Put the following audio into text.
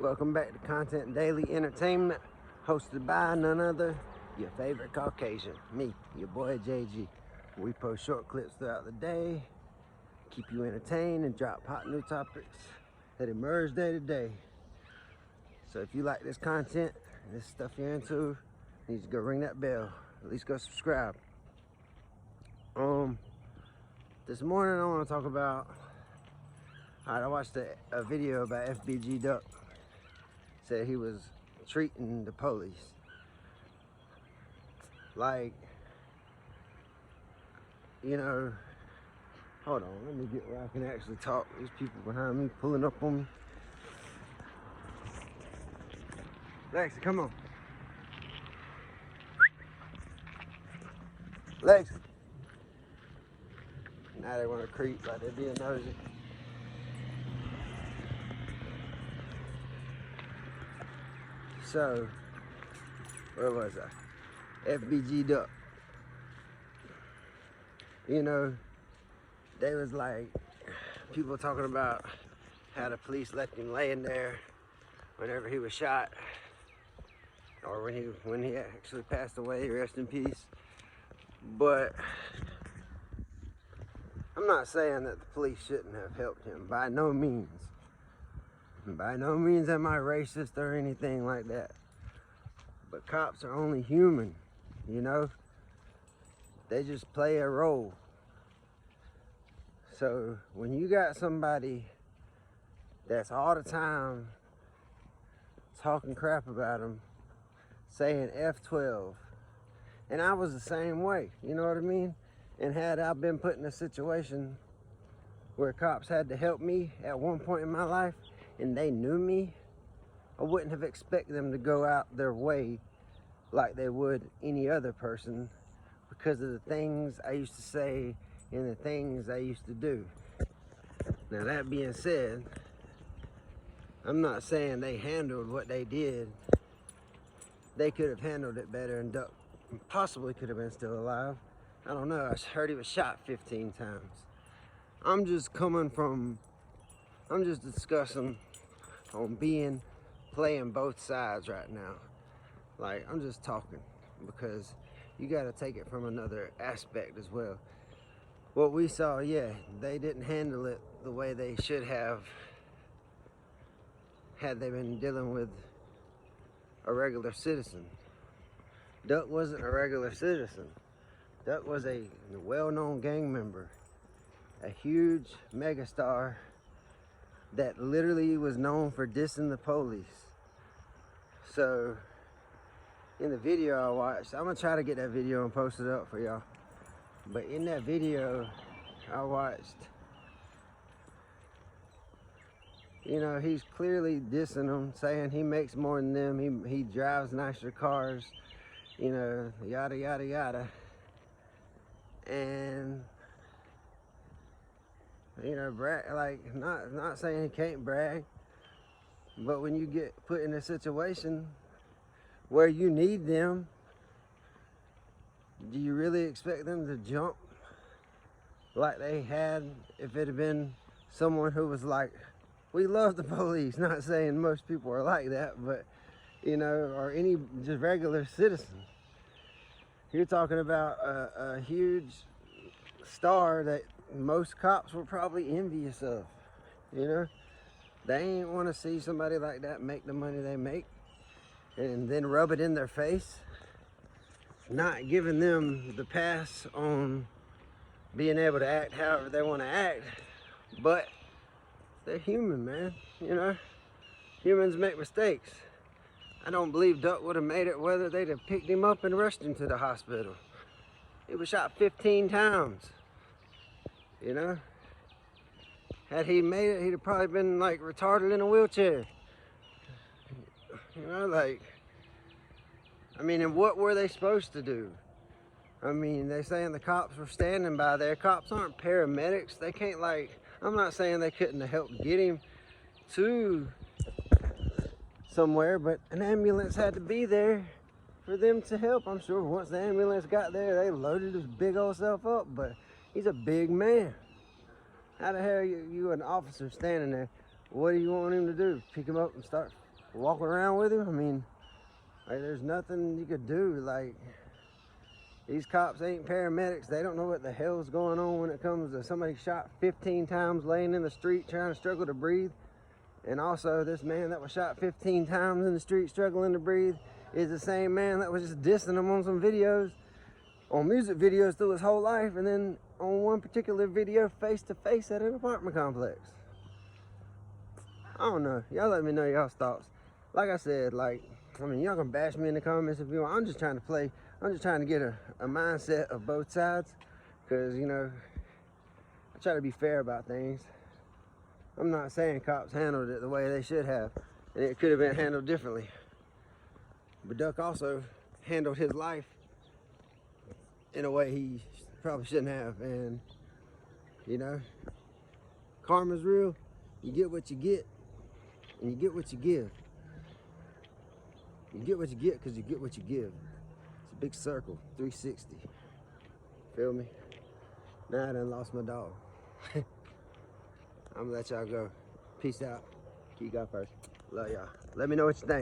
Welcome back to Content Daily Entertainment, hosted by none other, your favorite Caucasian, me, your boy JG. We post short clips throughout the day, keep you entertained, and drop hot new topics that emerge day to day. So if you like this content, this stuff you're into, you need to go ring that bell. At least go subscribe. This morning I want to talk about. I watched a video about fbgduck. Said he was treating the police like, you know, hold on, let me get where I can actually talk. These people behind me pulling up on me. Lexi, come on. Lexi. Now they want to creep like they're being nosy. So, where was I? fbgduck. You know, they was like, people talking about how the police left him laying there whenever he was shot, or when he actually passed away, rest in peace. But I'm not saying that the police shouldn't have helped him, by no means. By no means am I racist or anything like that. But cops are only human, you know? They just play a role. So when you got somebody that's all the time talking crap about them, saying F12, and I was the same way, you know what I mean? And had I been put in a situation where cops had to help me at one point in my life, and they knew me, I wouldn't have expected them to go out their way like they would any other person because of the things I used to say and the things I used to do. Now that being said, I'm not saying they handled what they did. They could have handled it better, and Duck possibly could have been still alive. I don't know, I heard he was shot 15 times. I'm just discussing on playing both sides right now. Like, I'm just talking because you got to take it from another aspect as well. What we saw, yeah, they didn't handle it the way they should have had they been dealing with a regular citizen. Duck wasn't a regular citizen. Duck was a well-known gang member, a huge megastar that literally was known for dissing the police. So in the video I watched, I'm gonna try to get that video and post it up for y'all. But in that video I watched, you know, he's clearly dissing them, saying he makes more than them, he drives nicer cars, you know, yada yada yada. And you know, like not saying he can't brag, but when you get put in a situation where you need them, do you really expect them to jump like they had if it had been someone who was like, we love the police? Not saying most people are like that, but you know, or any just regular citizen. You're talking about a huge star that most cops were probably envious of, you know? They ain't want to see somebody like that make the money they make and then rub it in their face, not giving them the pass on being able to act however they want to act. But they're human, man, you know? Humans make mistakes. I don't believe Duck would have made it whether they'd have picked him up and rushed him to the hospital. He was shot 15 times, you know? Had he made it, he'd have probably been like retarded in a wheelchair. You know, like, I mean, and what were they supposed to do? I mean, they saying the cops were standing by there. Cops aren't paramedics. They can't, like, I'm not saying they couldn't have helped get him to somewhere, but an ambulance had to be there for them to help. I'm sure once the ambulance got there, they loaded his big old self up, but he's a big man. How the hell you an officer standing there? What do you want him to do? Pick him up and start walking around with him. I mean, like, there's nothing you could do. Like, these cops ain't paramedics. They don't know what the hell's going on when it comes to somebody shot 15 times laying in the street trying to struggle to breathe. And also, this man that was shot 15 times in the street struggling to breathe is the same man that was just dissing him on some videos, on music videos through his whole life, and then on one particular video face to face at an apartment complex. I don't know. Y'all let me know y'all's thoughts. Like I said, like, I mean, y'all can bash me in the comments if you want. I'm just trying to play. I'm just trying to get a mindset of both sides, because, you know, I try to be fair about things. I'm not saying cops handled it the way they should have, and it could have been handled differently. But Duck also handled his life in a way he probably shouldn't have. And, you know, karma's real. You get what you get, and you get what you give. You get what you get because you get what you give. It's a big circle, 360. Feel me? Now I done lost my dog. I'm gonna let y'all go. Peace out. Keep God first. Love y'all. Let me know what you think.